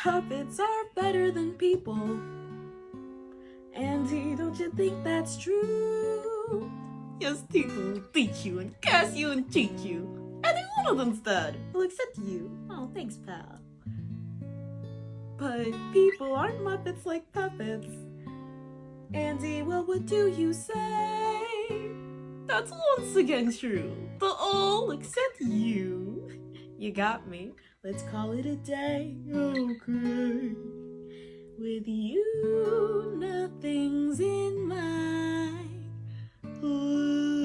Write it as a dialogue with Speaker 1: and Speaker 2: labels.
Speaker 1: puppets are better than people. Andy, don't you think that's true? Yes, people will beat you and curse you and cheat you. Any one of them instead will accept you. Oh, thanks, pal. But people aren't Muppets like puppets. Andy, well, what do you say? That's once again true. They'll all except you. You got me. Let's call it a day. Okay. With you, nothing's in my way.